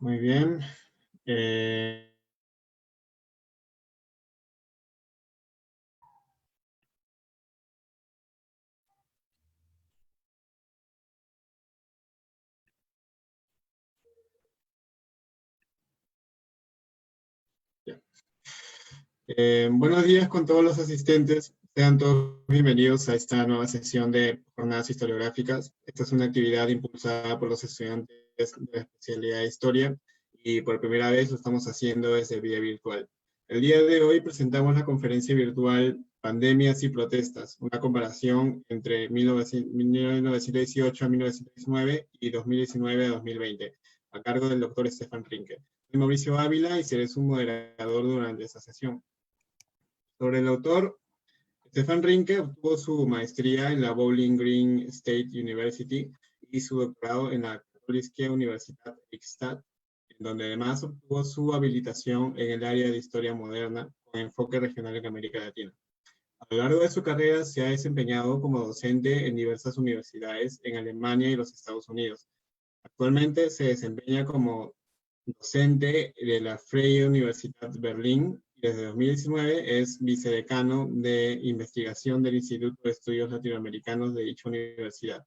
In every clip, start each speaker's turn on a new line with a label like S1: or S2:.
S1: Muy bien. Eh, ya. Buenos días con todos los asistentes. Sean todos bienvenidos a esta nueva sesión de jornadas historiográficas. Esta es una actividad impulsada por los estudiantes de la especialidad de Historia y por primera vez lo estamos haciendo desde vía virtual. El día de hoy presentamos la conferencia virtual Pandemias y Protestas, una comparación entre 1918 a 1919 y 2019 a 2020, a cargo del doctor Stefan Rinke. Soy Mauricio Ávila y seré su moderador durante esta sesión. Sobre el autor, Stefan Rinke obtuvo su maestría en la Bowling Green State University y su doctorado en la Katholieke Universität Eichstätt, en donde además obtuvo su habilitación en el área de historia moderna con enfoque regional en América Latina. A lo largo de su carrera se ha desempeñado como docente en diversas universidades en Alemania y los Estados Unidos. Actualmente se desempeña como docente de la Freie Universität Berlin y desde 2019 es vicedecano de investigación del Instituto de Estudios Latinoamericanos de dicha universidad.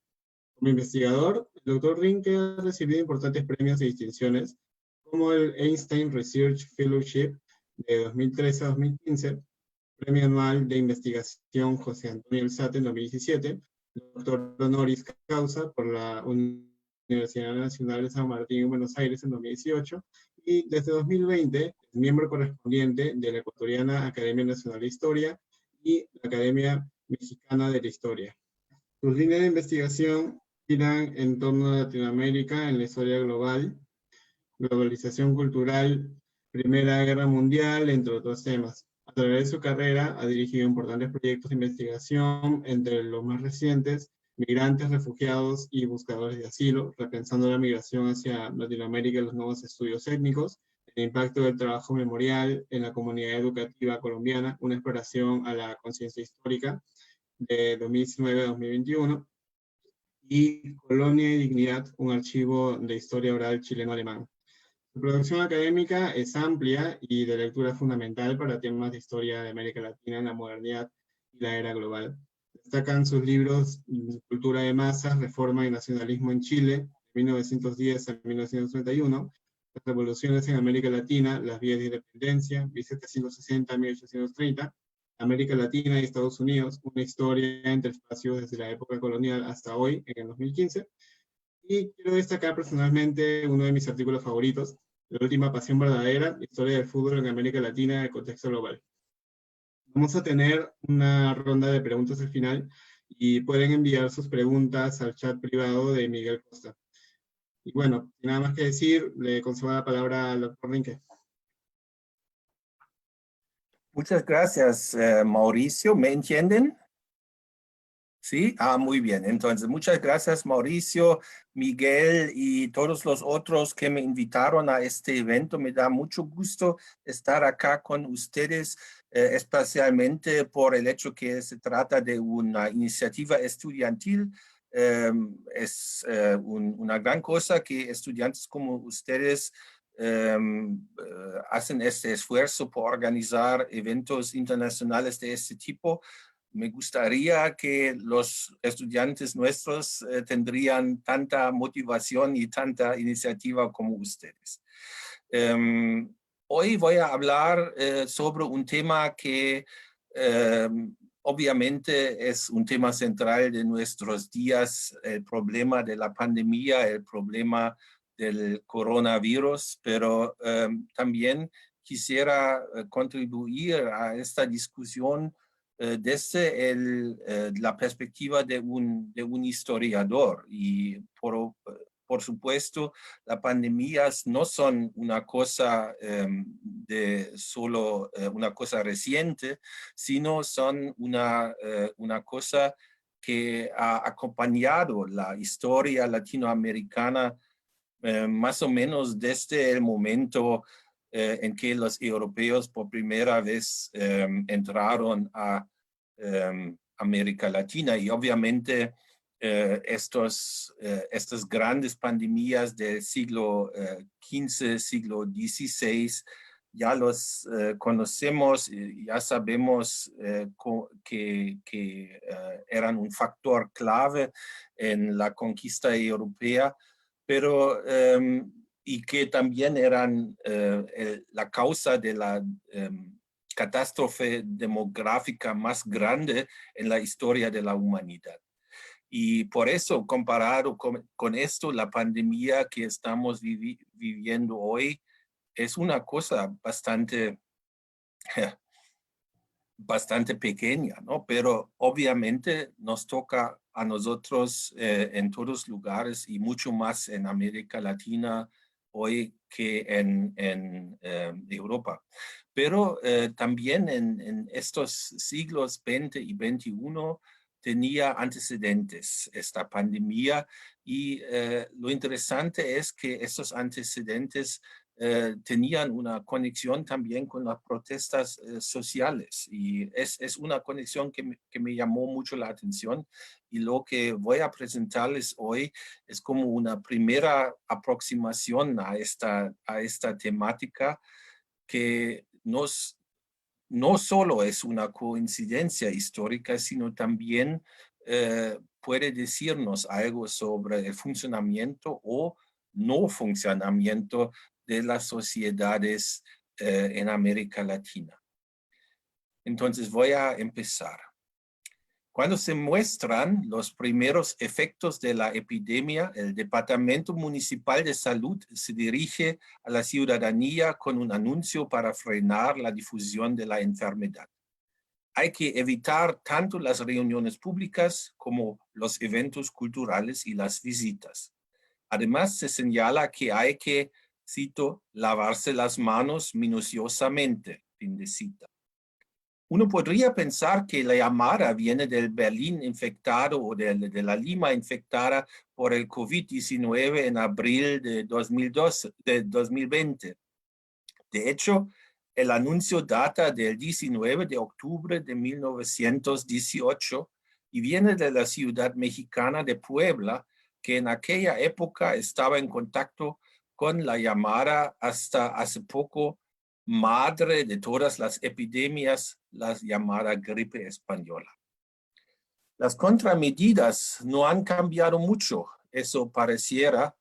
S1: Como investigador, el doctor Rinke ha recibido importantes premios y distinciones como el Einstein Research Fellowship de 2013 a 2015, Premio Anual de Investigación José Antonio Elzate en 2017, doctor honoris causa por la Universidad Nacional de San Martín en Buenos Aires en 2018 y desde 2020 es miembro correspondiente de la Ecuatoriana Academia Nacional de Historia y la Academia Mexicana de la Historia. Sus líneas de investigación giran en torno a Latinoamérica en la historia global, globalización cultural, Primera Guerra Mundial, entre otros temas. A través de su carrera ha dirigido importantes proyectos de investigación, entre los más recientes, migrantes, refugiados y buscadores de asilo, repensando la migración hacia Latinoamérica y los nuevos estudios étnicos, el impacto del trabajo memorial en la comunidad educativa colombiana, una exploración a la conciencia histórica de 2019 a 2021, y Colonia y Dignidad, un archivo de historia oral chileno-alemán. Su producción académica es amplia y de lectura fundamental para temas de historia de América Latina en la modernidad y la era global. Destacan sus libros Cultura de Masas, Reforma y Nacionalismo en Chile, de 1910 a 1931, Las Revoluciones en América Latina, Las Vías de Independencia, 1760 a 1830, América Latina y Estados Unidos, una historia entre espacios desde la época colonial hasta hoy, en el 2015, y quiero destacar personalmente uno de mis artículos favoritos, La última pasión verdadera, historia del fútbol en América Latina en el contexto global. Vamos a tener una ronda de preguntas al final y pueden enviar sus preguntas al chat privado de Miguel Costa. Y bueno, sin nada más que decir, le concedo la palabra al doctor Rinke.
S2: Muchas gracias, Mauricio. ¿Me entienden? Sí, muy bien. Entonces, muchas gracias, Mauricio, Miguel y todos los otros que me invitaron a este evento. Me da mucho gusto estar acá con ustedes, especialmente por el hecho que se trata de una iniciativa estudiantil. Es una gran cosa que estudiantes como ustedes hacen este esfuerzo por organizar eventos internacionales de este tipo. Me gustaría que los estudiantes nuestros tendrían tanta motivación y tanta iniciativa como ustedes. Hoy voy a hablar sobre un tema que obviamente es un tema central de nuestros días, el problema de la pandemia, el problema del coronavirus, pero también quisiera contribuir a esta discusión desde la perspectiva de un historiador. Y por supuesto, las pandemias no son una cosa de solo una cosa reciente, sino son una cosa que ha acompañado la historia latinoamericana más o menos desde el momento en que los europeos por primera vez entraron a América Latina. Y obviamente estas grandes pandemias del siglo XV, siglo XVI, ya los conocemos, ya sabemos que eran un factor clave en la conquista europea, pero y que también eran la causa de la catástrofe demográfica más grande en la historia de la humanidad. Y por eso, comparado con esto, la pandemia que estamos viviendo hoy es una cosa bastante pequeña, ¿no? Pero obviamente nos toca a nosotros en todos lugares y mucho más en América Latina hoy que en Europa. Pero también en estos siglos XX y XXI tenía antecedentes esta pandemia y lo interesante es que estos antecedentes tenían una conexión también con las protestas sociales y es una conexión que me llamó mucho la atención y lo que voy a presentarles hoy es como una primera aproximación a esta temática que no solo es una coincidencia histórica, sino también puede decirnos algo sobre el funcionamiento o no funcionamiento de las sociedades en América Latina. Entonces voy a empezar. Cuando se muestran los primeros efectos de la epidemia, el Departamento Municipal de Salud se dirige a la ciudadanía con un anuncio para frenar la difusión de la enfermedad. Hay que evitar tanto las reuniones públicas como los eventos culturales y las visitas. Además, se señala que hay que, cito, lavarse las manos minuciosamente, fin de cita. Uno podría pensar que la llamada viene del Berlín infectado o de la Lima infectada por el COVID-19 en abril de 2020. De hecho, el anuncio data del 19 de octubre de 1918 y viene de la ciudad mexicana de Puebla, que en aquella época estaba en contacto con la llamada hasta hace poco madre de todas las epidemias, la llamada gripe española. Las contramedidas no han cambiado mucho. Eso parecería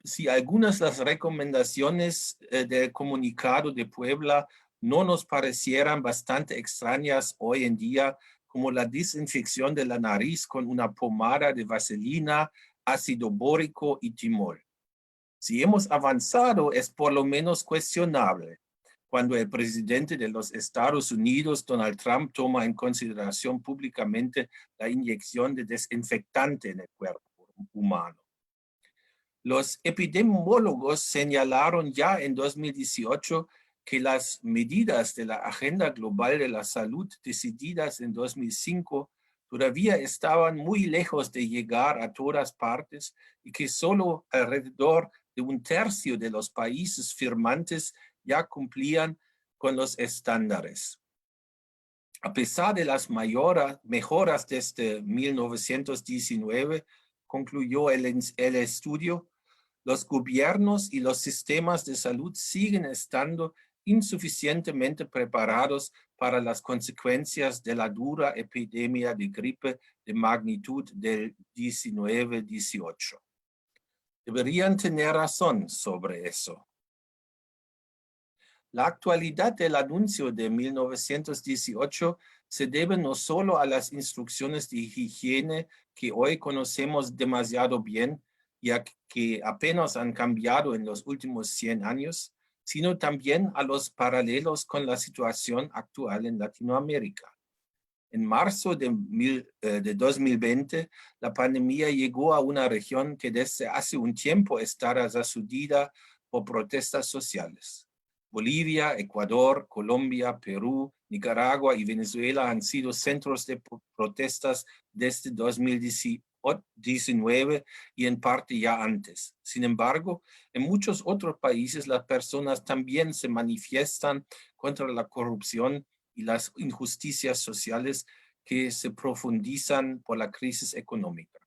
S2: si algunas de las recomendaciones del comunicado de Puebla no nos parecieran bastante extrañas hoy en día, como la desinfección de la nariz con una pomada de vaselina, ácido bórico y timol. Si hemos avanzado, es por lo menos cuestionable cuando el presidente de los Estados Unidos, Donald Trump, toma en consideración públicamente la inyección de desinfectante en el cuerpo humano. Los epidemiólogos señalaron ya en 2018 que las medidas de la Agenda Global de la Salud decididas en 2005 todavía estaban muy lejos de llegar a todas partes y que solo alrededor de un tercio de los países firmantes ya cumplían con los estándares. A pesar de las mejoras desde 1919, concluyó el estudio, los gobiernos y los sistemas de salud siguen estando insuficientemente preparados para las consecuencias de la dura epidemia de gripe de magnitud del 19-18. Deberían tener razón sobre eso. La actualidad del anuncio de 1918 se debe no solo a las instrucciones de higiene que hoy conocemos demasiado bien, ya que apenas han cambiado en los últimos 100 años, sino también a los paralelos con la situación actual en Latinoamérica. En marzo de 2020, la pandemia llegó a una región que desde hace un tiempo estaba sacudida por protestas sociales. Bolivia, Ecuador, Colombia, Perú, Nicaragua y Venezuela han sido centros de protestas desde 2019 y en parte ya antes. Sin embargo, en muchos otros países las personas también se manifiestan contra la corrupción y las injusticias sociales que se profundizan por la crisis económica.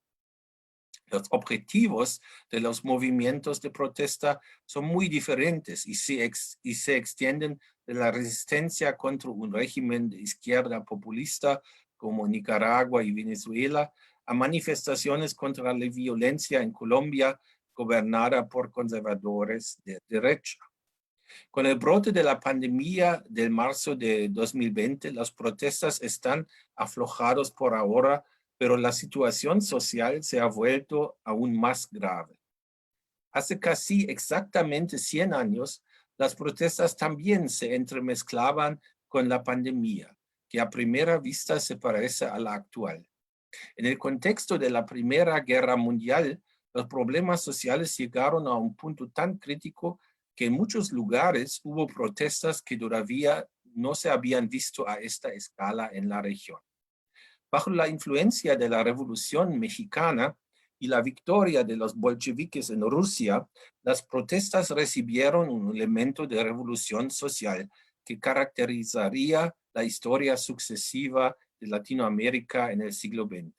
S2: Los objetivos de los movimientos de protesta son muy diferentes y se extienden de la resistencia contra un régimen de izquierda populista como Nicaragua y Venezuela a manifestaciones contra la violencia en Colombia gobernada por conservadores de derecha. Con el brote de la pandemia del marzo de 2020, las protestas están aflojados por ahora, pero la situación social se ha vuelto aún más grave. Hace casi exactamente 100 años, las protestas también se entremezclaban con la pandemia, que a primera vista se parece a la actual. En el contexto de la Primera Guerra Mundial, los problemas sociales llegaron a un punto tan crítico que en muchos lugares hubo protestas que todavía no se habían visto a esta escala en la región. Bajo la influencia de la Revolución Mexicana y la victoria de los bolcheviques en Rusia, las protestas recibieron un elemento de revolución social que caracterizaría la historia sucesiva de Latinoamérica en el siglo XX.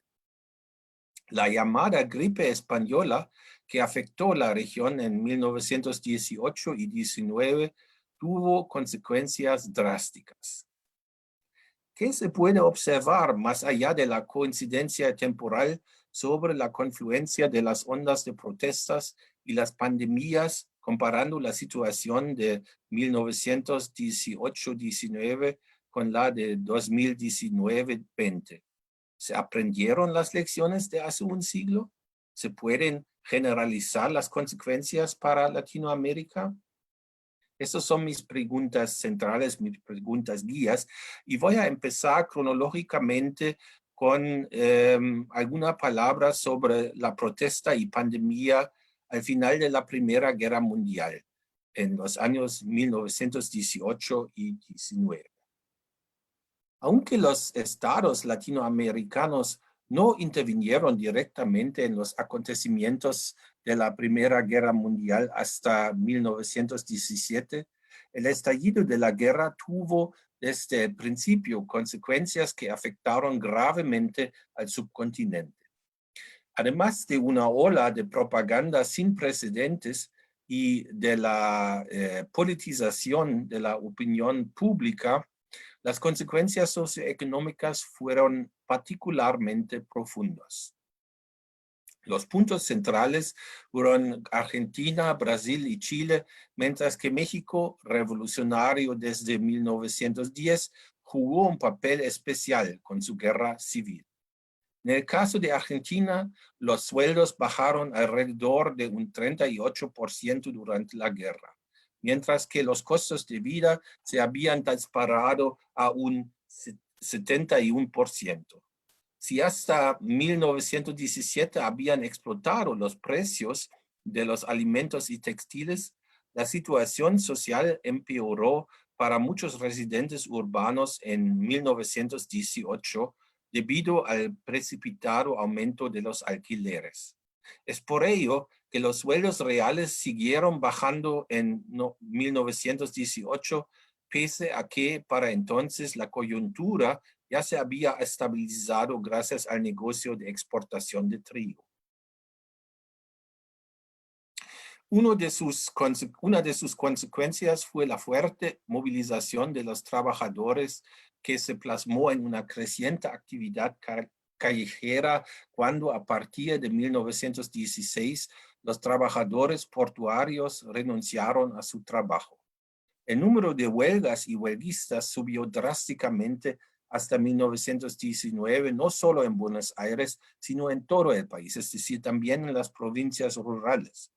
S2: La llamada gripe española, que afectó la región en 1918 y 19, tuvo consecuencias drásticas. ¿Qué se puede observar más allá de la coincidencia temporal sobre la confluencia de las ondas de protestas y las pandemias, comparando la situación de 1918-19 con la de 2019-20? ¿Se aprendieron las lecciones de hace un siglo? ¿Se pueden generalizar las consecuencias para Latinoamérica? Estas son mis preguntas centrales, mis preguntas guías, y voy a empezar cronológicamente con alguna palabra sobre la protesta y pandemia al final de la Primera Guerra Mundial, en los años 1918 y 19. Aunque los estados latinoamericanos no intervinieron directamente en los acontecimientos de la Primera Guerra Mundial hasta 1917, el estallido de la guerra tuvo desde el principio consecuencias que afectaron gravemente al subcontinente. Además de una ola de propaganda sin precedentes y de la politización de la opinión pública, las consecuencias socioeconómicas fueron particularmente profundas. Los puntos centrales fueron Argentina, Brasil y Chile, mientras que México, revolucionario desde 1910, jugó un papel especial con su guerra civil. En el caso de Argentina, los sueldos bajaron alrededor de un 38% durante la guerra, mientras que los costos de vida se habían disparado a un 71%. Si hasta 1917 habían explotado los precios de los alimentos y textiles, la situación social empeoró para muchos residentes urbanos en 1918 debido al precipitado aumento de los alquileres. Es por ello que los sueldos reales siguieron bajando en 1918, pese a que para entonces la coyuntura ya se había estabilizado gracias al negocio de exportación de trigo. Una de sus consecuencias fue la fuerte movilización de los trabajadores que se plasmó en una creciente actividad callejera cuando a partir de 1916 los trabajadores portuarios renunciaron a su trabajo. El número de huelgas y huelguistas subió drásticamente hasta 1919, no solo en Buenos Aires, sino en todo el país, es decir, también en las provincias rurales.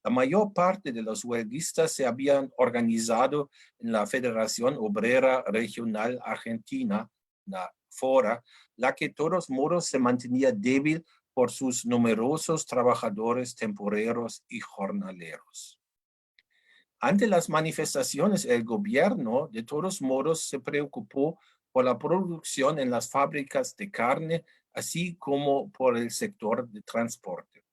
S2: La mayor parte de los huelguistas se habían organizado en la Federación Obrera Regional Argentina, la FORA, la que de todos modos se mantenía débil por sus numerosos trabajadores temporeros y jornaleros. Ante las manifestaciones, el gobierno de todos modos se preocupó por la producción en las fábricas de carne, así como por el sector de transporte.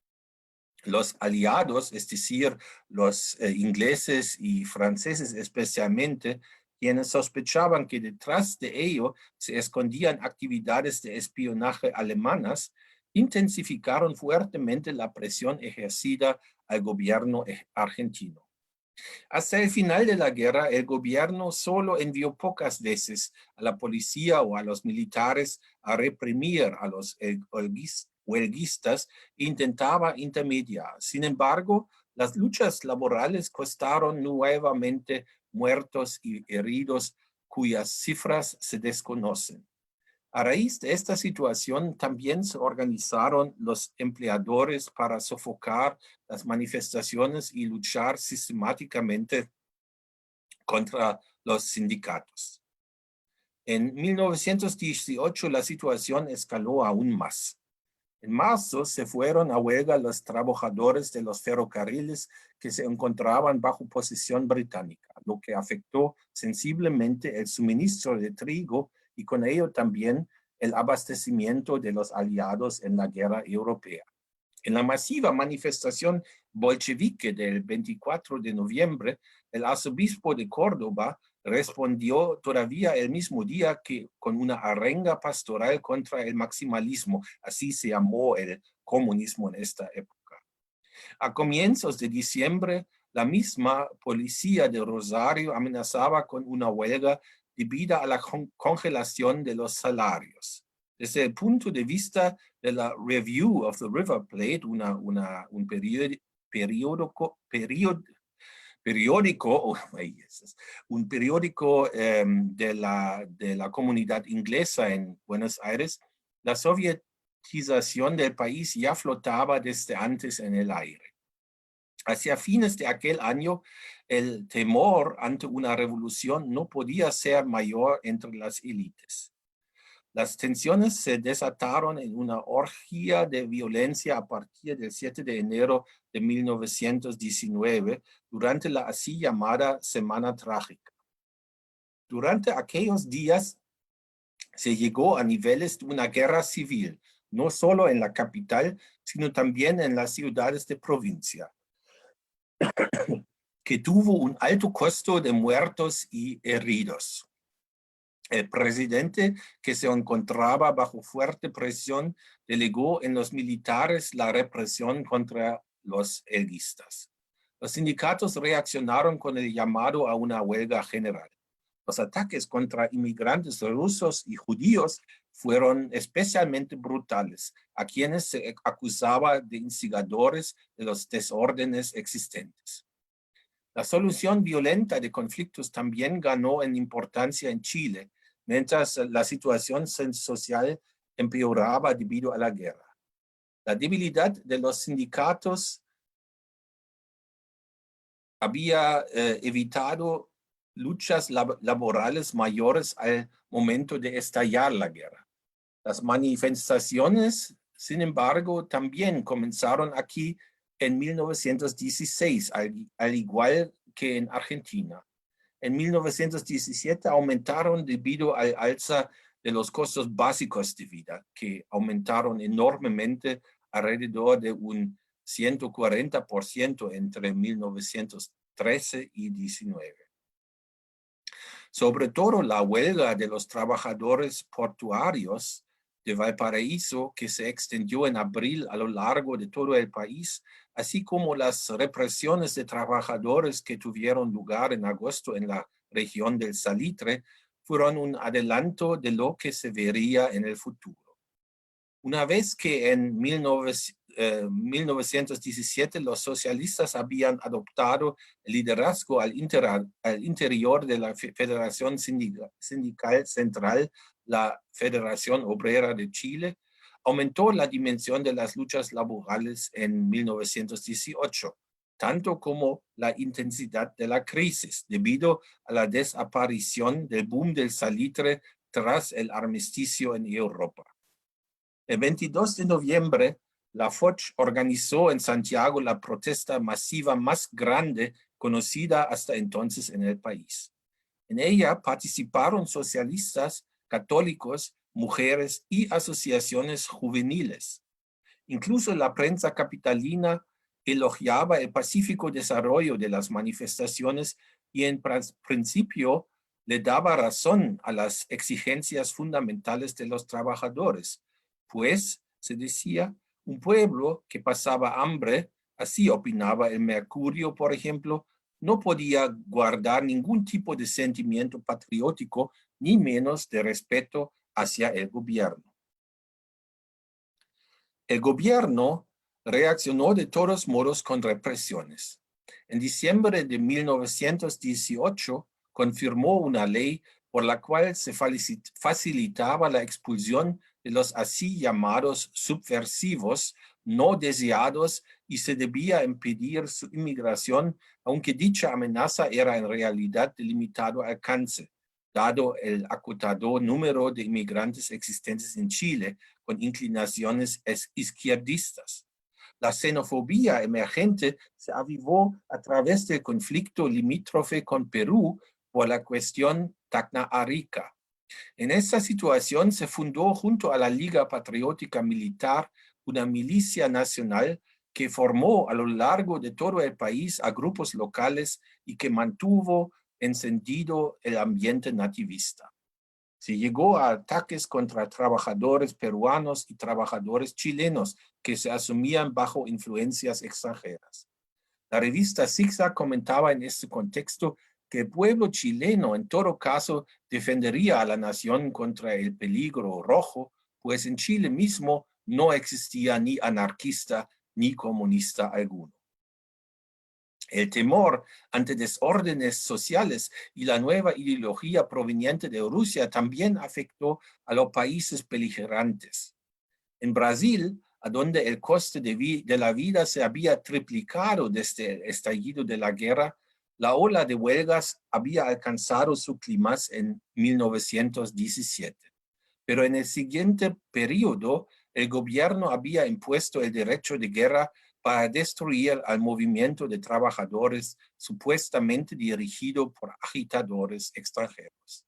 S2: Los aliados, es decir, los ingleses y franceses especialmente, quienes sospechaban que detrás de ello se escondían actividades de espionaje alemanas, intensificaron fuertemente la presión ejercida al gobierno argentino. Hasta el final de la guerra, el gobierno solo envió pocas veces a la policía o a los militares a reprimir a los huelguistas e intentaba intermediar. Sin embargo, las luchas laborales costaron nuevamente muertos y heridos cuyas cifras se desconocen. A raíz de esta situación, también se organizaron los empleadores para sofocar las manifestaciones y luchar sistemáticamente contra los sindicatos. En 1918, la situación escaló aún más. En marzo se fueron a huelga los trabajadores de los ferrocarriles que se encontraban bajo posesión británica, lo que afectó sensiblemente el suministro de trigo y con ello también el abastecimiento de los aliados en la guerra europea. En la masiva manifestación bolchevique del 24 de noviembre, el arzobispo de Córdoba respondió todavía el mismo día que con una arenga pastoral contra el maximalismo, así se llamó el comunismo en esta época. A comienzos de diciembre, la misma policía de Rosario amenazaba con una huelga debido a la congelación de los salarios. Desde el punto de vista de la Review of the River Plate, un periódico de la comunidad inglesa en Buenos Aires, la sovietización del país ya flotaba desde antes en el aire. Hacia fines de aquel año, el temor ante una revolución no podía ser mayor entre las élites. Las tensiones se desataron en una orgía de violencia a partir del 7 de enero de 1919, durante la así llamada Semana Trágica. Durante aquellos días se llegó a niveles de una guerra civil, no solo en la capital, sino también en las ciudades de provincia, que tuvo un alto costo de muertos y heridos. El presidente, que se encontraba bajo fuerte presión, delegó en los militares la represión contra los huelguistas. Los sindicatos reaccionaron con el llamado a una huelga general. Los ataques contra inmigrantes rusos y judíos fueron especialmente brutales, a quienes se acusaba de instigadores de los desórdenes existentes. La solución violenta de conflictos también ganó en importancia en Chile, mientras la situación social empeoraba debido a la guerra. La debilidad de los sindicatos había evitado luchas laborales mayores al momento de estallar la guerra. Las manifestaciones, sin embargo, también comenzaron aquí en 1916, al igual que en Argentina. En 1917 aumentaron debido al alza de los costos básicos de vida, que aumentaron enormemente alrededor de un 140% entre 1913 y 19. Sobre todo la huelga de los trabajadores portuarios de Valparaíso, que se extendió en abril a lo largo de todo el país, así como las represiones de trabajadores que tuvieron lugar en agosto en la región del Salitre, fueron un adelanto de lo que se vería en el futuro. Una vez que en 1917 los socialistas habían adoptado el liderazgo al interior de la Federación Sindical Central, la Federación Obrera de Chile, aumentó la dimensión de las luchas laborales en 1918, tanto como la intensidad de la crisis, debido a la desaparición del boom del salitre tras el armisticio en Europa. El 22 de noviembre, la FOCH organizó en Santiago la protesta masiva más grande conocida hasta entonces en el país. En ella participaron socialistas, católicos, mujeres y asociaciones juveniles. Incluso la prensa capitalina elogiaba el pacífico desarrollo de las manifestaciones y en principio le daba razón a las exigencias fundamentales de los trabajadores, pues, se decía, un pueblo que pasaba hambre, así opinaba el Mercurio, por ejemplo, no podía guardar ningún tipo de sentimiento patriótico, ni menos de respeto hacia el gobierno. El gobierno reaccionó de todos modos con represiones. En diciembre de 1918 confirmó una ley por la cual se facilitaba la expulsión de los así llamados subversivos no deseados y se debía impedir su inmigración, aunque dicha amenaza era en realidad de limitado alcance, dado el acotado número de inmigrantes existentes en Chile con inclinaciones izquierdistas. La xenofobia emergente se avivó a través del conflicto limítrofe con Perú por la cuestión Tacna-Arica. En esta situación se fundó junto a la Liga Patriótica Militar una milicia nacional que formó a lo largo de todo el país a grupos locales y que mantuvo encendido el ambiente nativista. Se llegó a ataques contra trabajadores peruanos y trabajadores chilenos que se asumían bajo influencias extranjeras. La revista Zigzag comentaba en este contexto que el pueblo chileno en todo caso defendería a la nación contra el peligro rojo, pues en Chile mismo no existía ni anarquista ni comunista alguno. El temor ante desórdenes sociales y la nueva ideología proveniente de Rusia también afectó a los países beligerantes. En Brasil, a donde el coste de la vida se había triplicado desde el estallido de la guerra, la ola de huelgas había alcanzado su clímax en 1917. Pero en el siguiente periodo, el gobierno había impuesto el derecho de guerra para destruir al movimiento de trabajadores supuestamente dirigido por agitadores extranjeros.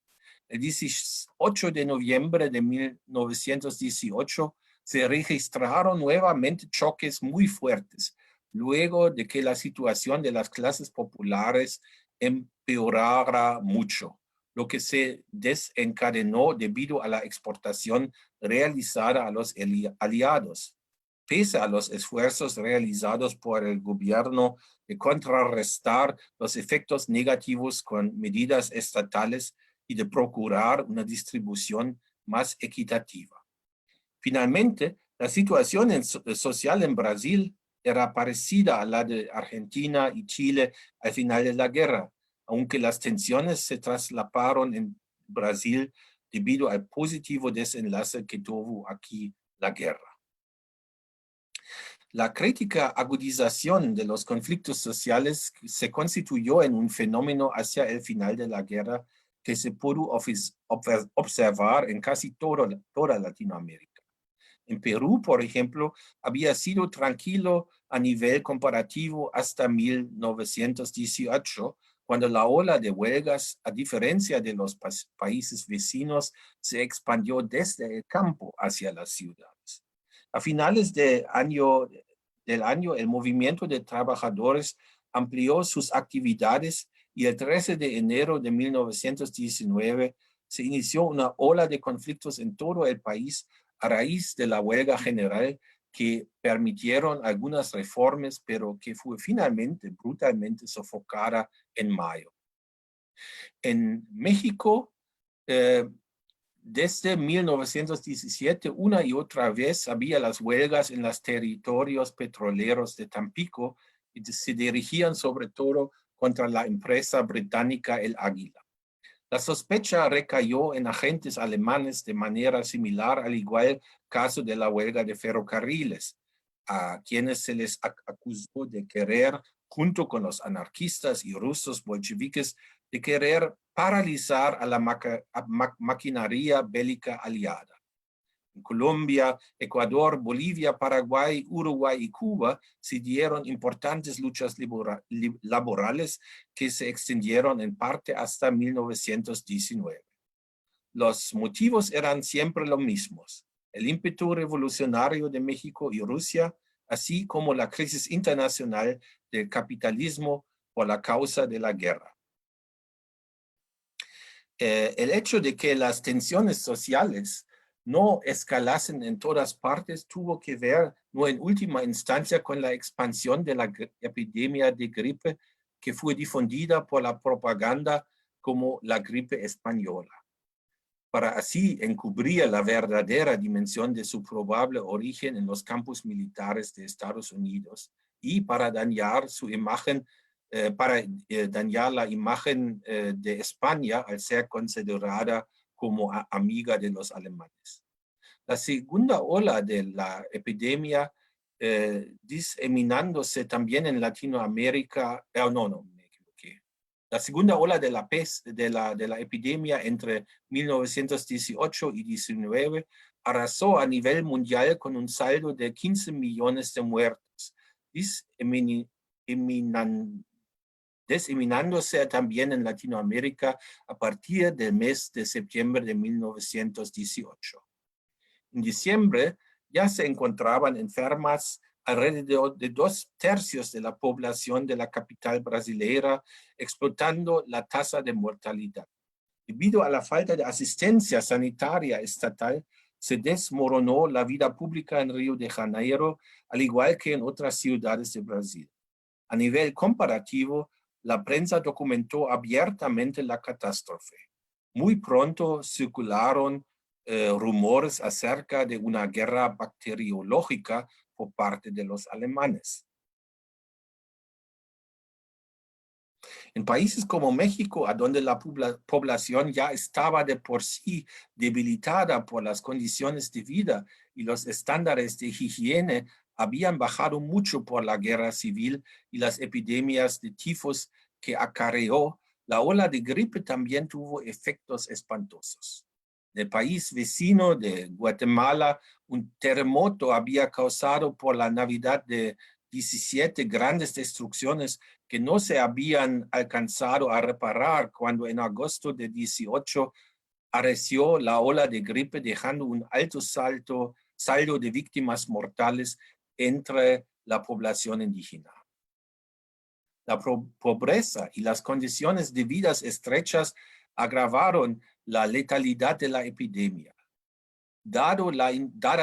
S2: El 18 de noviembre de 1918 se registraron nuevamente choques muy fuertes, luego de que la situación de las clases populares empeorara mucho, lo que se desencadenó debido a la exportación realizada a los aliados. Pese a los esfuerzos realizados por el gobierno de contrarrestar los efectos negativos con medidas estatales y de procurar una distribución más equitativa. Finalmente, la situación social en Brasil era parecida a la de Argentina y Chile al final de la guerra, aunque las tensiones se traslaparon en Brasil debido al positivo desenlace que tuvo aquí la guerra. La crítica agudización de los conflictos sociales se constituyó en un fenómeno hacia el final de la guerra que se pudo observar en casi toda Latinoamérica. En Perú, por ejemplo, había sido tranquilo a nivel comparativo hasta 1918, cuando la ola de huelgas, a diferencia de los países vecinos, se expandió desde el campo hacia las ciudades. A finales del año, el movimiento de trabajadores amplió sus actividades y el 13 de enero de 1919 se inició una ola de conflictos en todo el país a raíz de la huelga general que permitieron algunas reformas, pero que fue finalmente brutalmente sofocada en mayo. En México, desde 1917, una y otra vez había las huelgas en los territorios petroleros de Tampico y se dirigían sobre todo contra la empresa británica El Águila. La sospecha recayó en agentes alemanes de manera similar al igual caso de la huelga de ferrocarriles, a quienes se les acusó de querer, junto con los anarquistas y rusos bolcheviques, de querer paralizar a la maquinaria bélica aliada. En Colombia, Ecuador, Bolivia, Paraguay, Uruguay y Cuba se dieron importantes luchas laborales que se extendieron en parte hasta 1919. Los motivos eran siempre los mismos: el ímpetu revolucionario de México y Rusia, así como la crisis internacional del capitalismo por la causa de la guerra. el hecho de que las tensiones sociales no escalasen en todas partes tuvo que ver, no en última instancia, con la expansión de la epidemia de gripe que fue difundida por la propaganda como la gripe española, para así encubrir la verdadera dimensión de su probable origen en los campos militares de Estados Unidos y para dañar su imagen, dañar la imagen de España al ser considerada como amiga de los alemanes. La segunda ola de la epidemia, diseminándose también en Latinoamérica, me equivoqué. La segunda ola de la peste, de la epidemia entre 1918 y 19 arrasó a nivel mundial con un saldo de 15 millones de muertos, diseminándose también en Latinoamérica a partir del mes de septiembre de 1918. En diciembre ya se encontraban enfermas alrededor de 2/3 de la población de la capital brasileña, explotando la tasa de mortalidad. Debido a la falta de asistencia sanitaria estatal, se desmoronó la vida pública en Río de Janeiro, al igual que en otras ciudades de Brasil. A nivel comparativo, la prensa documentó abiertamente la catástrofe. Muy pronto circularon rumores acerca de una guerra bacteriológica por parte de los alemanes. En países como México, a donde la población ya estaba de por sí debilitada por las condiciones de vida y los estándares de higiene habían bajado mucho por la guerra civil y las epidemias de tifos que acarreó, la ola de gripe también tuvo efectos espantosos. En el país vecino de Guatemala, un terremoto había causado por la Navidad de 17 grandes destrucciones que no se habían alcanzado a reparar cuando en agosto de 18 arreció la ola de gripe, dejando un alto saldo de víctimas mortales entre la población indígena. La pobreza y las condiciones de vidas estrechas agravaron la letalidad de la epidemia. Dada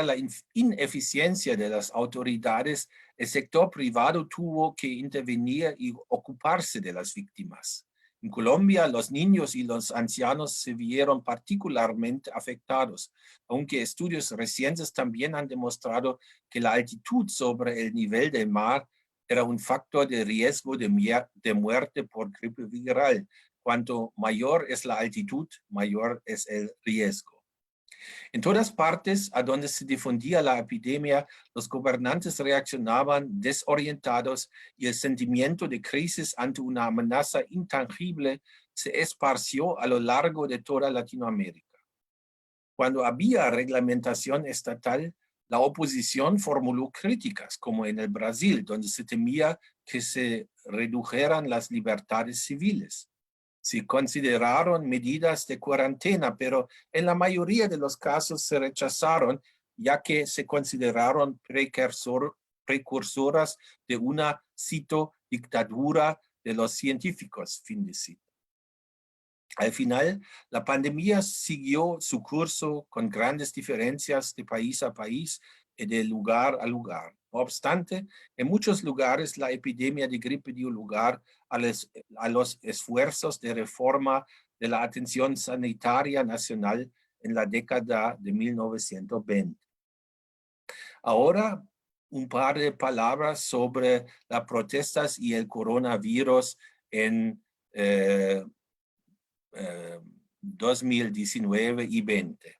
S2: la ineficiencia de las autoridades, el sector privado tuvo que intervenir y ocuparse de las víctimas. En Colombia, los niños y los ancianos se vieron particularmente afectados, aunque estudios recientes también han demostrado que la altitud sobre el nivel del mar era un factor de riesgo de muerte por gripe viral. Cuanto mayor es la altitud, mayor es el riesgo. En todas partes a donde se difundía la epidemia, los gobernantes reaccionaban desorientados y el sentimiento de crisis ante una amenaza intangible se esparció a lo largo de toda Latinoamérica. Cuando había reglamentación estatal, la oposición formuló críticas, como en el Brasil, donde se temía que se redujeran las libertades civiles. Se consideraron medidas de cuarentena, pero en la mayoría de los casos se rechazaron, ya que se consideraron precursoras de una, cito, dictadura de los científicos, fin de cita. Al final, la pandemia siguió su curso con grandes diferencias de país a país y de lugar a lugar. No obstante, en muchos lugares la epidemia de gripe dio lugar a los esfuerzos de reforma de la atención sanitaria nacional en la década de 1920. Ahora, un par de palabras sobre las protestas y el coronavirus en 2019 y 20.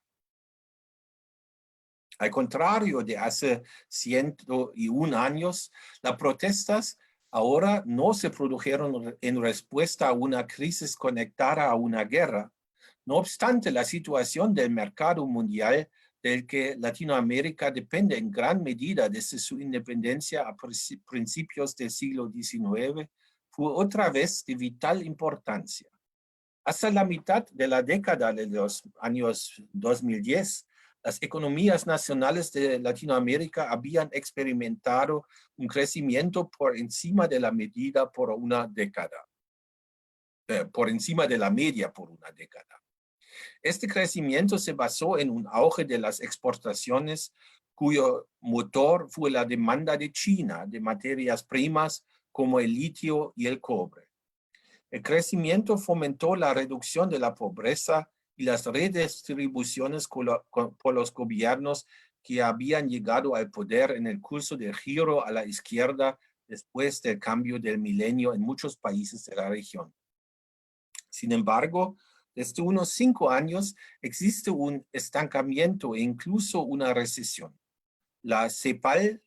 S2: Al contrario de hace 101 años, las protestas ahora no se produjeron en respuesta a una crisis conectada a una guerra. No obstante, la situación del mercado mundial, del que Latinoamérica depende en gran medida desde su independencia a principios del siglo XIX, fue otra vez de vital importancia. Hasta la mitad de la década de los años 2010, las economías nacionales de Latinoamérica habían experimentado un crecimiento por encima de la medida por una década, por encima de la media por una década. Este crecimiento se basó en un auge de las exportaciones cuyo motor fue la demanda de China de materias primas como el litio y el cobre. El crecimiento fomentó la reducción de la pobreza y las redistribuciones por los gobiernos que habían llegado al poder en el curso del giro a la izquierda después del cambio del milenio en muchos países de la región. Sin embargo, desde unos 5 años existe un estancamiento e incluso una recesión. La CEPAL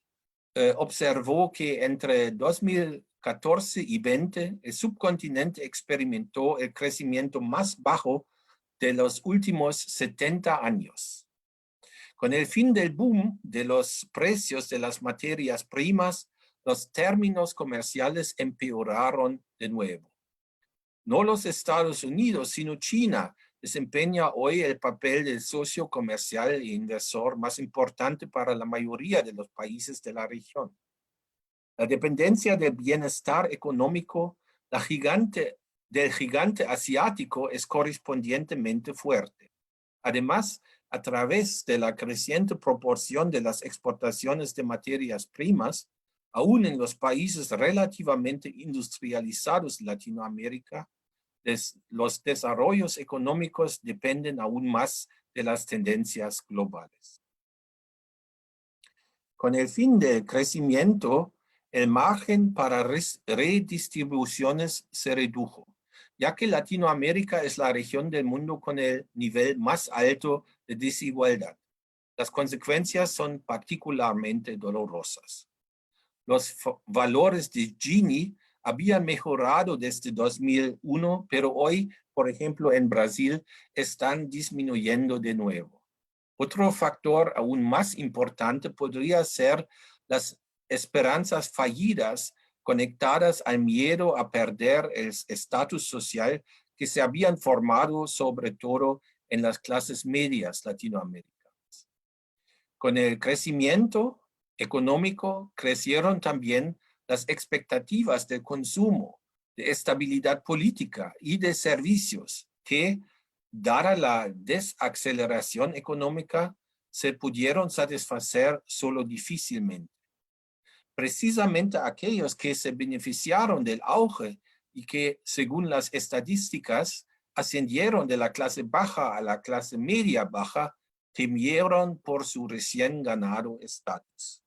S2: observó que entre 2014 y 20 el subcontinente experimentó el crecimiento más bajo de los últimos 70 años. Con el fin del boom de los precios de las materias primas, los términos comerciales empeoraron de nuevo. No los Estados Unidos, sino China desempeña hoy el papel del socio comercial e inversor más importante para la mayoría de los países de la región. La dependencia del bienestar económico del gigante asiático es correspondientemente fuerte. Además, a través de la creciente proporción de las exportaciones de materias primas, aún en los países relativamente industrializados de Latinoamérica, los desarrollos económicos dependen aún más de las tendencias globales. Con el fin del crecimiento, el margen para redistribuciones se redujo, ya que Latinoamérica es la región del mundo con el nivel más alto de desigualdad. Las consecuencias son particularmente dolorosas. Los valores de Gini habían mejorado desde 2001, pero hoy, por ejemplo, en Brasil, están disminuyendo de nuevo. Otro factor aún más importante podría ser las esperanzas fallidas conectadas al miedo a perder el estatus social que se habían formado sobre todo en las clases medias latinoamericanas. Con el crecimiento económico crecieron también las expectativas de consumo, de estabilidad política y de servicios que, dada la desaceleración económica, se pudieron satisfacer solo difícilmente. Precisamente aquellos que se beneficiaron del auge y que, según las estadísticas, ascendieron de la clase baja a la clase media baja, temieron por su recién ganado estatus.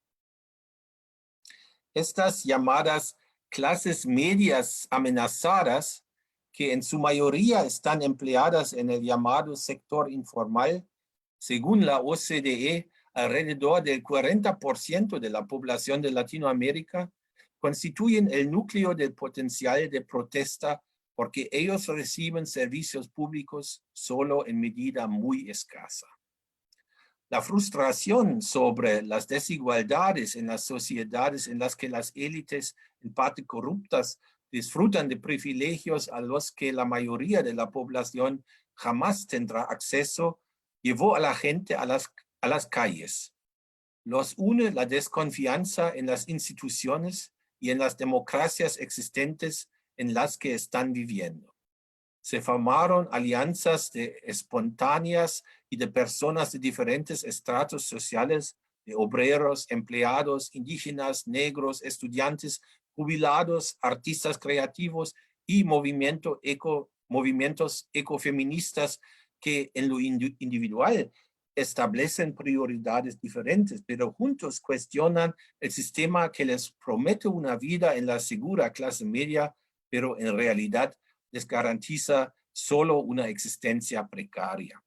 S2: Estas llamadas clases medias amenazadas, que en su mayoría están empleadas en el llamado sector informal, según la OCDE, alrededor del 40% de la población de Latinoamérica, constituyen el núcleo del potencial de protesta porque ellos reciben servicios públicos solo en medida muy escasa. La frustración sobre las desigualdades en las sociedades en las que las élites, en parte corruptas, disfrutan de privilegios a los que la mayoría de la población jamás tendrá acceso, llevó a la gente a las calles. Los une la desconfianza en las instituciones y en las democracias existentes en las que están viviendo. Se formaron alianzas espontáneas y de personas de diferentes estratos sociales, de obreros, empleados, indígenas, negros, estudiantes, jubilados, artistas creativos y movimientos ecofeministas que en lo individual establecen prioridades diferentes, pero juntos cuestionan el sistema que les promete una vida en la segura clase media, pero en realidad les garantiza solo una existencia precaria.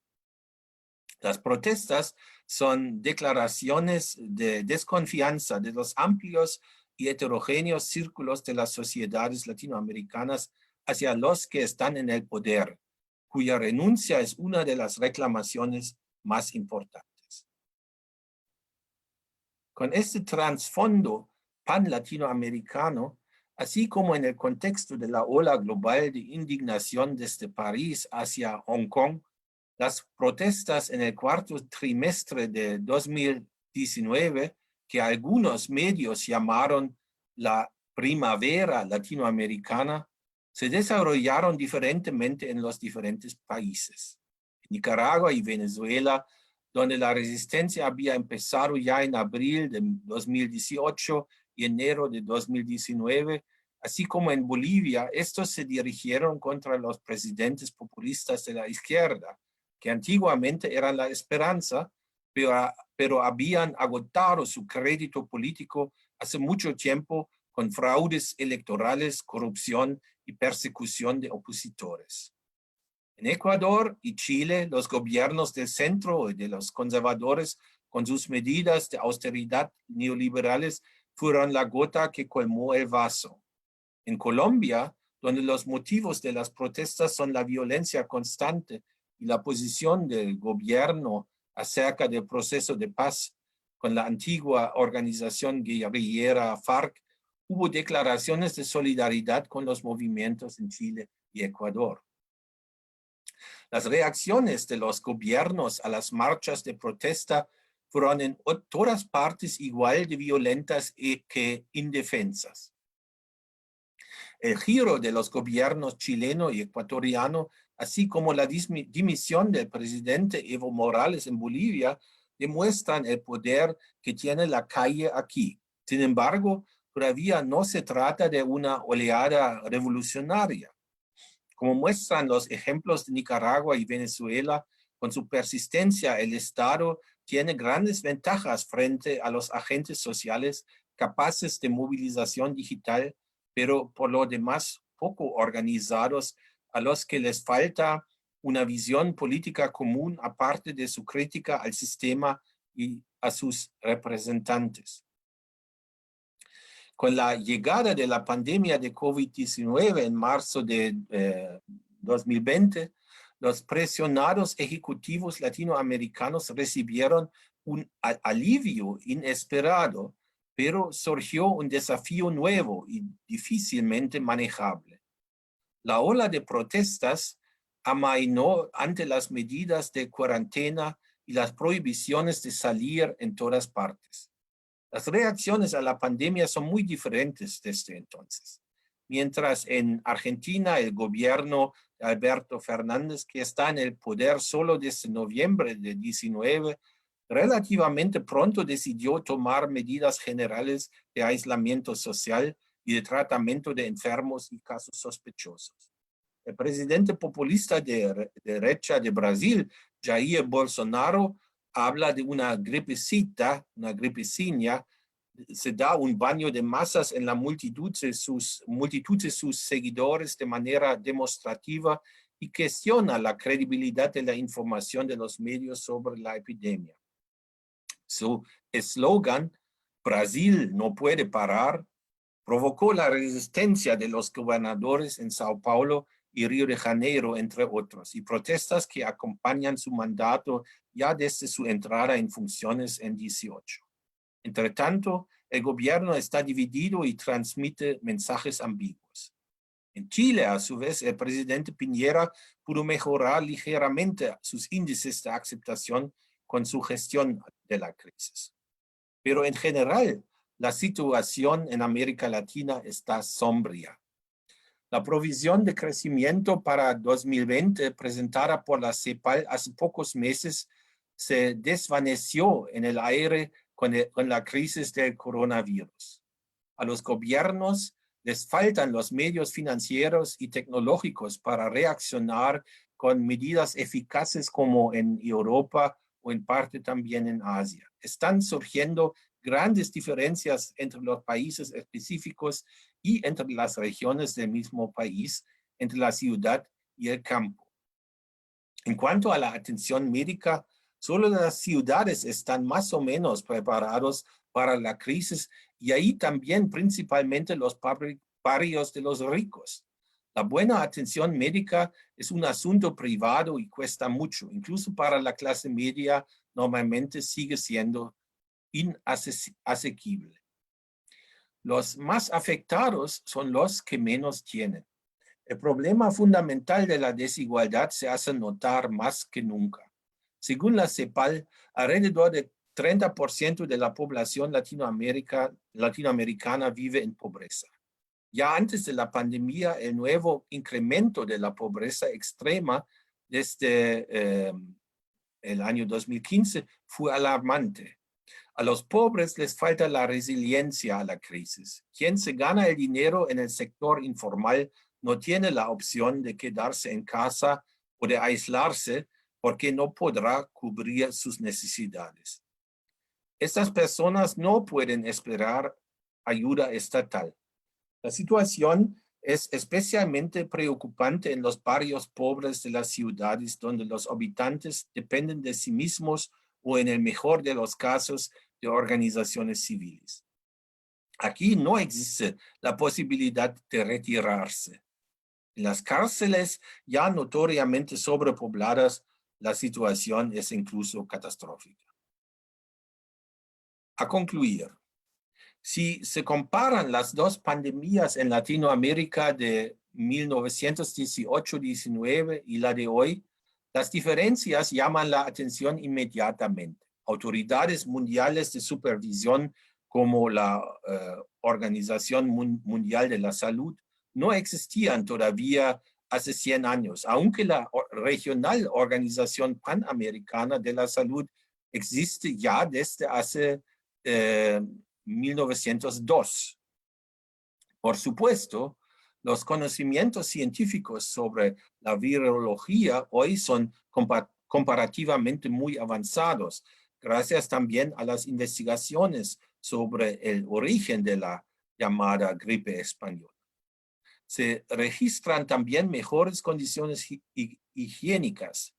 S2: Las protestas son declaraciones de desconfianza de los amplios y heterogéneos círculos de las sociedades latinoamericanas hacia los que están en el poder, cuya renuncia es una de las reclamaciones más importantes. Con este trasfondo pan-latinoamericano, así como en el contexto de la ola global de indignación desde París hacia Hong Kong, las protestas en el cuarto trimestre de 2019, que algunos medios llamaron la primavera latinoamericana, se desarrollaron diferentemente en los diferentes países. Nicaragua y Venezuela, donde la resistencia había empezado ya en abril de 2018 y enero de 2019, así como en Bolivia, estos se dirigieron contra los presidentes populistas de la izquierda, que antiguamente eran la esperanza, pero habían agotado su crédito político hace mucho tiempo con fraudes electorales, corrupción y persecución de opositores. En Ecuador y Chile, los gobiernos del centro y de los conservadores, con sus medidas de austeridad neoliberales, fueron la gota que colmó el vaso. En Colombia, donde los motivos de las protestas son la violencia constante y la posición del gobierno acerca del proceso de paz con la antigua organización guerrillera FARC, hubo declaraciones de solidaridad con los movimientos en Chile y Ecuador. Las reacciones de los gobiernos a las marchas de protesta fueron en todas partes igual de violentas que indefensas. El giro de los gobiernos chileno y ecuatoriano, así como la dimisión del presidente Evo Morales en Bolivia, demuestran el poder que tiene la calle aquí. Sin embargo, todavía no se trata de una oleada revolucionaria. Como muestran los ejemplos de Nicaragua y Venezuela, con su persistencia, el Estado tiene grandes ventajas frente a los agentes sociales capaces de movilización digital, pero por lo demás poco organizados, a los que les falta una visión política común aparte de su crítica al sistema y a sus representantes. Con la llegada de la pandemia de COVID-19 en marzo de 2020, los presionados ejecutivos latinoamericanos recibieron un alivio inesperado, pero surgió un desafío nuevo y difícilmente manejable. La ola de protestas amainó ante las medidas de cuarentena y las prohibiciones de salir en todas partes. Las reacciones a la pandemia son muy diferentes desde entonces. Mientras en Argentina el gobierno de Alberto Fernández, que está en el poder solo desde noviembre de 2019, relativamente pronto decidió tomar medidas generales de aislamiento social y de tratamiento de enfermos y casos sospechosos. El presidente populista de derecha de Brasil, Jair Bolsonaro, habla de una gripecita, una gripecinha, se da un baño de masas en la multitud de sus seguidores de manera demostrativa y cuestiona la credibilidad de la información de los medios sobre la epidemia. Su eslogan, Brasil no puede parar, provocó la resistencia de los gobernadores en Sao Paulo y Río de Janeiro, entre otros, y protestas que acompañan su mandato ya desde su entrada en funciones en 2018. Entre tanto, el gobierno está dividido y transmite mensajes ambiguos. En Chile, a su vez, el presidente Piñera pudo mejorar ligeramente sus índices de aceptación con su gestión de la crisis. Pero en general, la situación en América Latina está sombría. La provisión de crecimiento para 2020 presentada por la CEPAL hace pocos meses se desvaneció en el aire con la crisis del coronavirus. A los gobiernos les faltan los medios financieros y tecnológicos para reaccionar con medidas eficaces como en Europa o en parte también en Asia. Están surgiendo grandes diferencias entre los países específicos y entre las regiones del mismo país, entre la ciudad y el campo. En cuanto a la atención médica, solo las ciudades están más o menos preparados para la crisis y ahí también principalmente los barrios de los ricos. La buena atención médica es un asunto privado y cuesta mucho. Incluso para la clase media normalmente sigue siendo inasequible. Los más afectados son los que menos tienen. El problema fundamental de la desigualdad se hace notar más que nunca. Según la CEPAL, alrededor del 30% de la población latinoamericana vive en pobreza. Ya antes de la pandemia, el nuevo incremento de la pobreza extrema desde el año 2015 fue alarmante. A los pobres les falta la resiliencia a la crisis. Quien se gana el dinero en el sector informal no tiene la opción de quedarse en casa o de aislarse porque no podrá cubrir sus necesidades. Estas personas no pueden esperar ayuda estatal. La situación es especialmente preocupante en los barrios pobres de las ciudades donde los habitantes dependen de sí mismos o en el mejor de los casos de organizaciones civiles. Aquí no existe la posibilidad de retirarse. En las cárceles ya notoriamente sobrepobladas, la situación es incluso catastrófica. A concluir, si se comparan las dos pandemias en Latinoamérica de 1918-19 y la de hoy, las diferencias llaman la atención inmediatamente. Autoridades mundiales de supervisión como la Organización Mundial de la Salud no existían todavía hace 100 años, aunque la Regional Organización Panamericana de la Salud existe ya desde hace 1902. Por supuesto, los conocimientos científicos sobre la virología hoy son comparativamente muy avanzados, gracias también a las investigaciones sobre el origen de la llamada gripe española. Se registran también mejores condiciones higiénicas.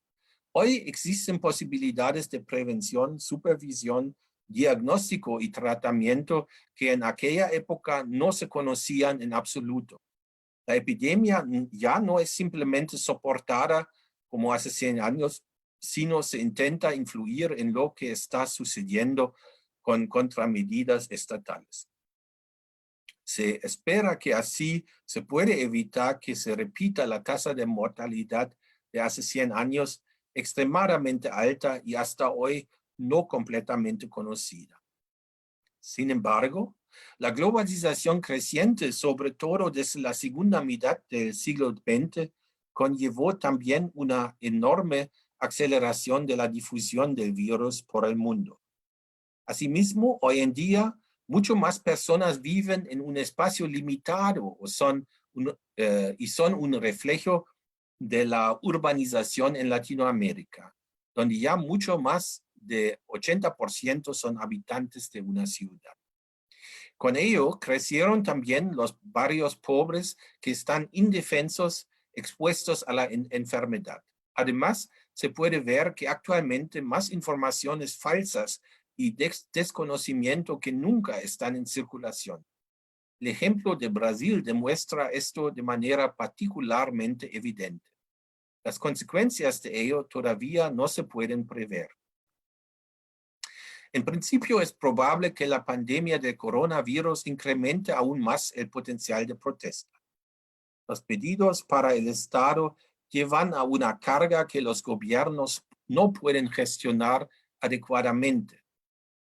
S2: Hoy existen posibilidades de prevención, supervisión, diagnóstico y tratamiento que en aquella época no se conocían en absoluto. La epidemia ya no es simplemente soportada como hace 100 años, sino se intenta influir en lo que está sucediendo con contramedidas estatales. Se espera que así se puede evitar que se repita la tasa de mortalidad de hace 100 años, extremadamente alta y hasta hoy no completamente conocida. Sin embargo, la globalización creciente, sobre todo desde la segunda mitad del siglo XX, conllevó también una enorme aceleración de la difusión del virus por el mundo. Asimismo, hoy en día, mucho más personas viven en un espacio limitado y son un reflejo de la urbanización en Latinoamérica, donde ya mucho más de 80% son habitantes de una ciudad. Con ello, crecieron también los barrios pobres que están indefensos, expuestos a la enfermedad. Además, se puede ver que actualmente más informaciones falsas y desconocimiento que nunca están en circulación. El ejemplo de Brasil demuestra esto de manera particularmente evidente. Las consecuencias de ello todavía no se pueden prever. En principio, es probable que la pandemia del coronavirus incremente aún más el potencial de protesta. Los pedidos para el Estado llevan a una carga que los gobiernos no pueden gestionar adecuadamente.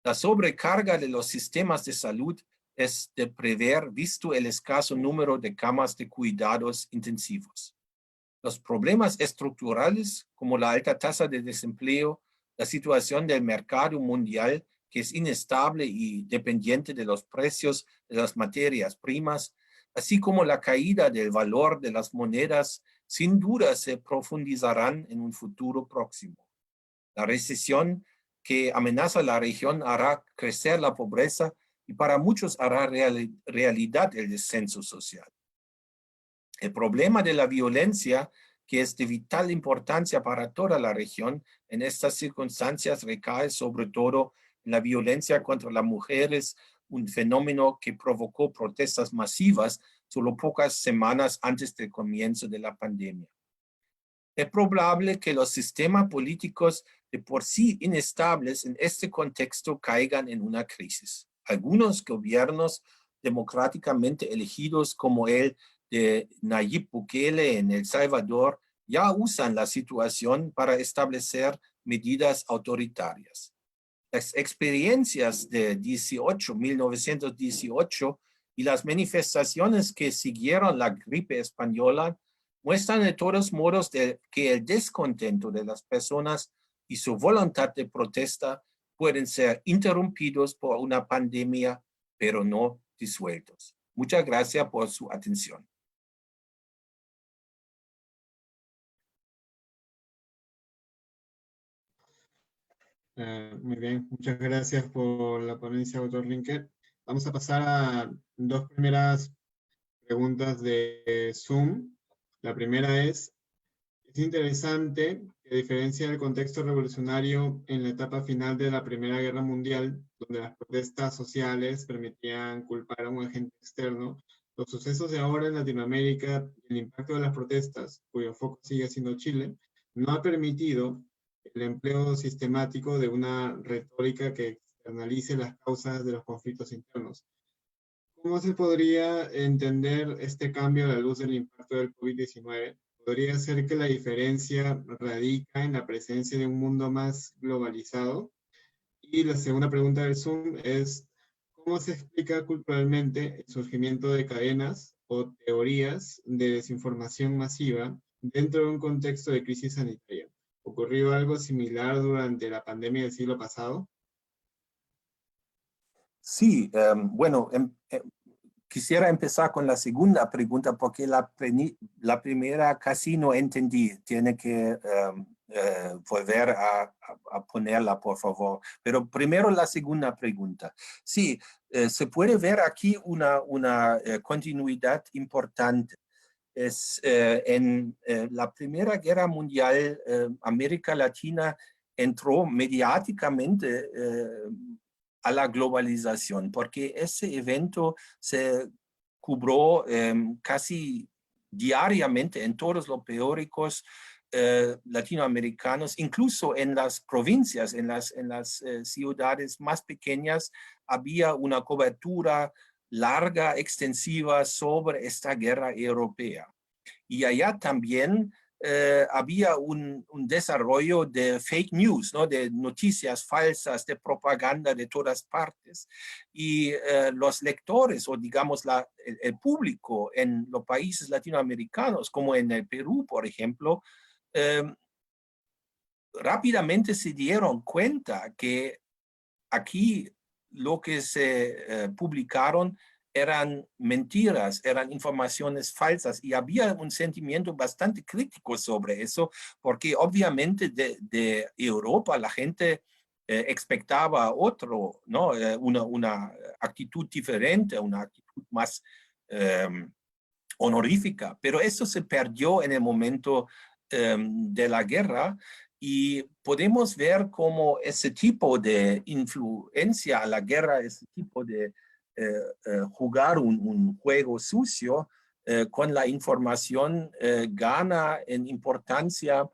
S2: La sobrecarga de los sistemas de salud es de prever visto el escaso número de camas de cuidados intensivos. Los problemas estructurales, como la alta tasa de desempleo, la situación del mercado mundial, que es inestable y dependiente de los precios de las materias primas, así como la caída del valor de las monedas, sin duda se profundizarán en un futuro próximo. La recesión que amenaza la región hará crecer la pobreza y para muchos hará realidad el descenso social. El problema de la violencia, que es de vital importancia para toda la región, en estas circunstancias recae sobre todo en la violencia contra las mujeres, un fenómeno que provocó protestas masivas solo pocas semanas antes del comienzo de la pandemia. Es probable que los sistemas políticos de por sí inestables en este contexto caigan en una crisis. Algunos gobiernos democráticamente elegidos como el de Nayib Bukele en El Salvador ya usan la situación para establecer medidas autoritarias. Las experiencias de 1918 y las manifestaciones que siguieron la gripe española muestran de todos modos que el descontento de las personas y su voluntad de protesta pueden ser interrumpidos por una pandemia, pero no disueltos. Muchas gracias por su atención.
S1: Muy bien, muchas gracias por la ponencia, doctor Rinker. Vamos a pasar a dos primeras preguntas de Zoom. La primera es interesante que a diferencia del contexto revolucionario en la etapa final de la Primera Guerra Mundial, donde las protestas sociales permitían culpar a un agente externo, los sucesos de ahora en Latinoamérica, el impacto de las protestas, cuyo foco sigue siendo Chile, no ha permitido el empleo sistemático de una retórica que externalice las causas de los conflictos internos. ¿Cómo se podría entender este cambio a la luz del impacto del COVID-19? ¿Podría ser que la diferencia radica en la presencia de un mundo más globalizado? Y la segunda pregunta del Zoom es, ¿cómo se explica culturalmente el surgimiento de cadenas o teorías de desinformación masiva dentro de un contexto de crisis sanitaria? ¿Ocurrió algo similar durante la pandemia del siglo pasado?
S2: Sí, bueno, quisiera empezar con la segunda pregunta porque la primera casi no entendí. Tiene que volver a ponerla, por favor. Pero primero la segunda pregunta. Sí, se puede ver aquí una continuidad importante. En la Primera Guerra Mundial, América Latina entró mediáticamente a la globalización, porque ese evento se cubrió casi diariamente en todos los periódicos latinoamericanos, incluso en las provincias, en las ciudades más pequeñas, había una cobertura larga, extensiva sobre esta guerra europea. Y allá también había un desarrollo de fake news, ¿no? De noticias falsas, de propaganda de todas partes. Y los lectores, o digamos el público en los países latinoamericanos, como en el Perú, por ejemplo, rápidamente se dieron cuenta que aquí lo que se publicaron eran mentiras, eran informaciones falsas y había un sentimiento bastante crítico sobre eso, porque obviamente de Europa la gente expectaba otro, ¿no? Una actitud diferente, una actitud más honorífica, pero eso se perdió en el momento de la guerra. Y podemos ver cómo ese tipo de influencia a la guerra, ese tipo de jugar un juego sucio con la información gana en importancia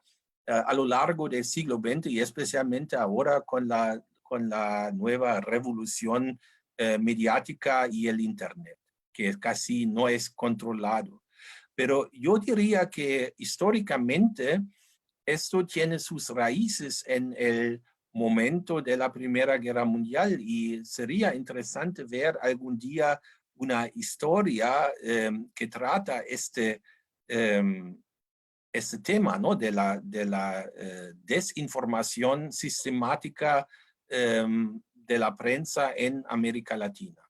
S2: a lo largo del siglo XX y especialmente ahora con la nueva revolución mediática y el Internet, que casi no es controlado. Pero yo diría que históricamente esto tiene sus raíces en el momento de la Primera Guerra Mundial y sería interesante ver algún día una historia que trata este tema, ¿no? De la desinformación sistemática de la prensa en América Latina.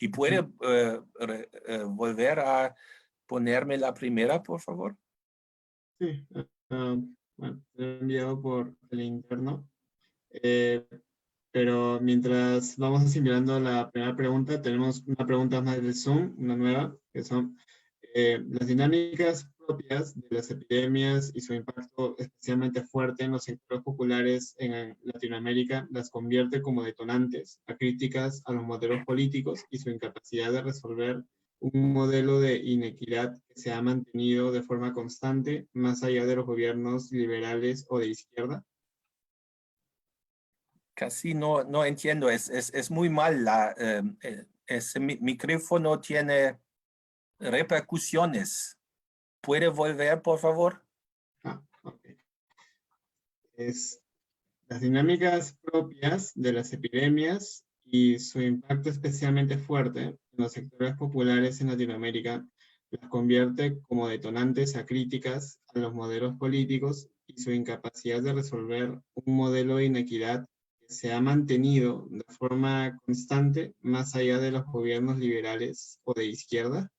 S2: ¿Y puede volver a ponerme la primera, por favor?
S1: Sí, bueno, lo he enviado por el interno. Pero mientras vamos asimilando la primera pregunta, tenemos una pregunta más del Zoom, una nueva, que son las dinámicas propias de las epidemias y su impacto especialmente fuerte en los sectores populares en Latinoamérica las convierte como detonantes a críticas a los modelos políticos y su incapacidad de resolver un modelo de inequidad que se ha mantenido de forma constante más allá de los gobiernos liberales o de izquierda.
S2: Casi no entiendo, es muy mal. Ese micrófono tiene repercusiones. ¿Puede volver, por favor?
S1: Okay. Las dinámicas propias de las epidemias y su impacto especialmente fuerte en los sectores populares en Latinoamérica las convierte como detonantes a críticas a los modelos políticos y su incapacidad de resolver un modelo de inequidad que se ha mantenido de forma constante más allá de los gobiernos liberales o de izquierda?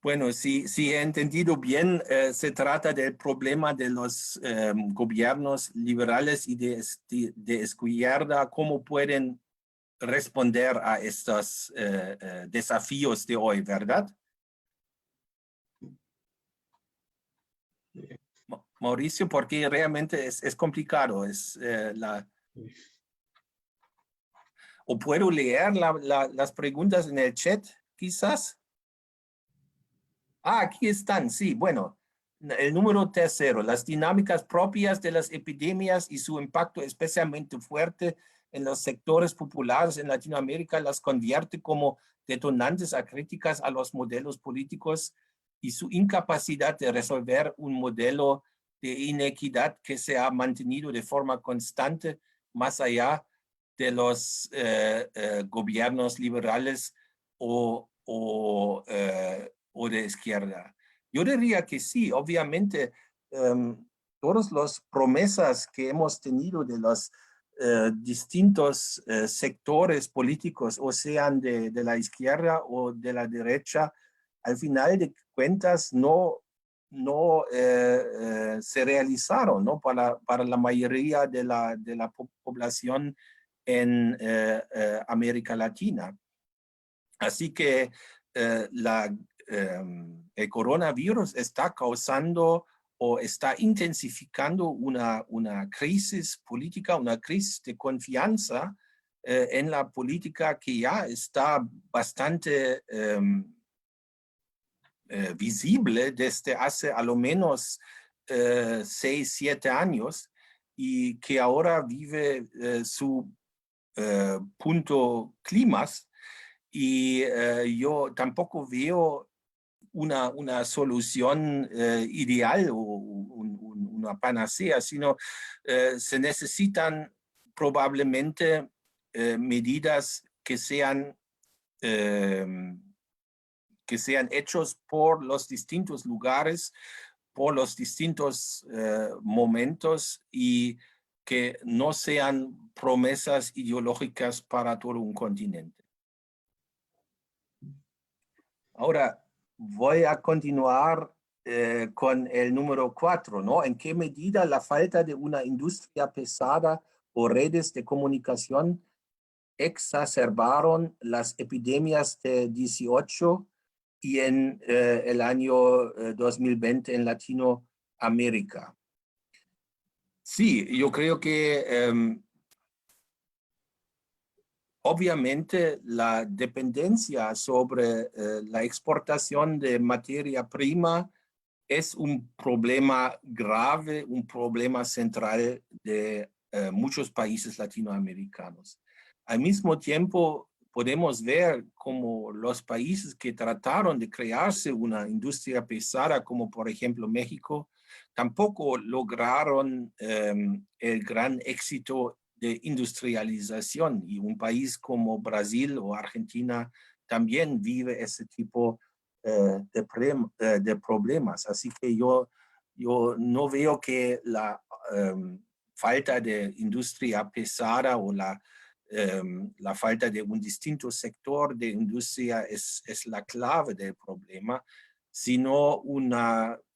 S2: Bueno, si he entendido bien, se trata del problema de los gobiernos liberales y de izquierda, cómo pueden responder a estos desafíos de hoy, ¿verdad? Mauricio, porque realmente es complicado. ¿O puedo leer las preguntas en el chat, quizás? Ah, aquí están, sí. Bueno, el número tercero, las dinámicas propias de las epidemias y su impacto especialmente fuerte en los sectores populares en Latinoamérica las convierte como detonantes a críticas a los modelos políticos y su incapacidad de resolver un modelo de inequidad que se ha mantenido de forma constante más allá de los gobiernos liberales o de izquierda. Yo diría que sí, obviamente, todas las promesas que hemos tenido de los distintos sectores políticos, o sean de la izquierda o de la derecha, al final de cuentas no se realizaron, ¿no? Para la mayoría de la población en América Latina. Así que el coronavirus está causando o está intensificando una crisis política, una crisis de confianza en la política que ya está bastante visible desde hace a lo menos 6, 7 años y que ahora vive su punto clímax. Y yo tampoco veo una solución ideal o una panacea, sino se necesitan probablemente medidas que sean hechos por los distintos lugares, por los distintos momentos y que no sean promesas ideológicas para todo un continente. Ahora voy a continuar con el número 4, ¿no? ¿En qué medida la falta de una industria pesada o redes de comunicación exacerbaron las epidemias de 18 y en el año 2020 en Latinoamérica? Sí, yo creo que obviamente la dependencia sobre la exportación de materia prima es un problema grave, un problema central de muchos países latinoamericanos. Al mismo tiempo, podemos ver cómo los países que trataron de crearse una industria pesada, como por ejemplo México, tampoco lograron el gran éxito de industrialización, y un país como Brasil o Argentina también vive ese tipo de problemas. Así que yo no veo que la falta de industria pesada o la falta de un distinto sector de industria es la clave del problema, sino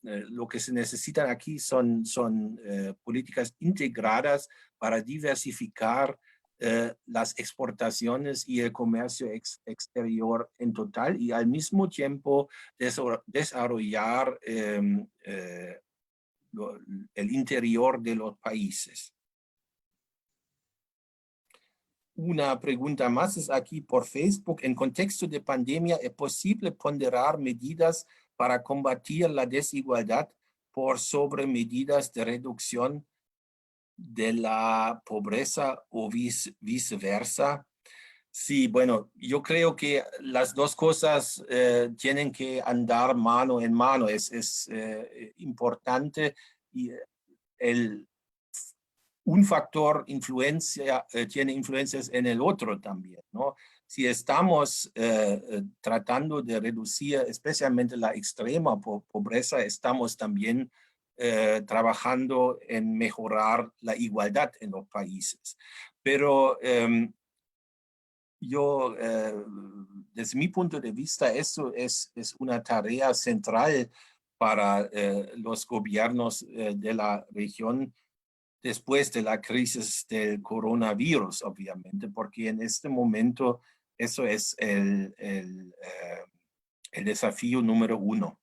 S2: lo que se necesitan aquí son políticas integradas para diversificar las exportaciones y el comercio exterior en total, y al mismo tiempo desarrollar el interior de los países. Una pregunta más es aquí por Facebook. En contexto de pandemia, ¿es posible ponderar medidas para combatir la desigualdad por sobre medidas de reducción de la pobreza o viceversa? Sí, bueno, yo creo que las dos cosas tienen que andar mano en mano. Es importante, y un factor tiene influencias en el otro también, ¿no? si estamos tratando de reducir especialmente la extrema pobreza, estamos también trabajando en mejorar la igualdad en los países. Pero yo, desde mi punto de vista, eso es una tarea central para los gobiernos de la región después de la crisis del coronavirus, obviamente, porque en este momento eso es el desafío número 1.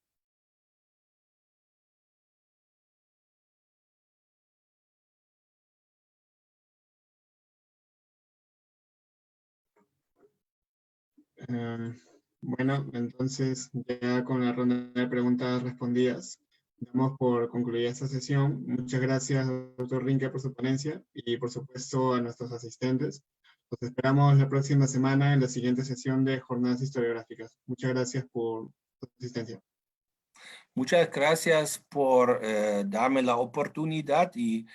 S1: Bueno, entonces ya con la ronda de preguntas respondidas, damos por concluida esta sesión. Muchas gracias, doctor Rinke, por su ponencia y por supuesto a nuestros asistentes. Los esperamos la próxima semana en la siguiente sesión de Jornadas Historiográficas. Muchas gracias por su asistencia.
S2: Muchas gracias por darme la oportunidad y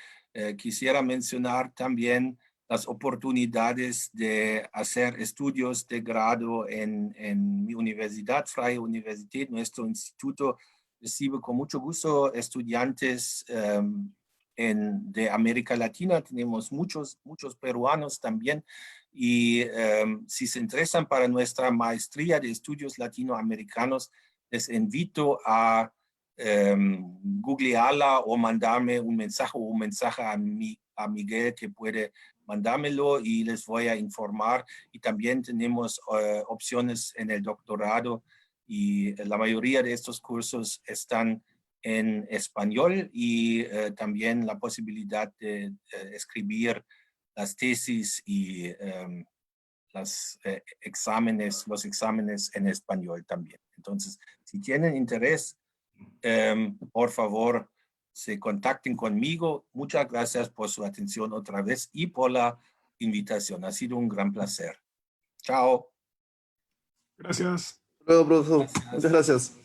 S2: quisiera mencionar también las oportunidades de hacer estudios de grado en mi universidad, Freie Universität. Nuestro instituto recibe con mucho gusto estudiantes de América Latina. Tenemos muchos peruanos también. Y si se interesan para nuestra maestría de estudios latinoamericanos, les invito a googlearla o mandarme un mensaje a Miguel, que puede mandármelo y les voy a informar. Y también tenemos opciones en el doctorado y la mayoría de estos cursos están en español y también la posibilidad de escribir las tesis y los exámenes en español también. Entonces, si tienen interés, por favor, se contacten conmigo. Muchas gracias por su atención otra vez y por la invitación. Ha sido un gran placer. Chao.
S3: Gracias.
S4: Hasta luego, profesor. Muchas gracias.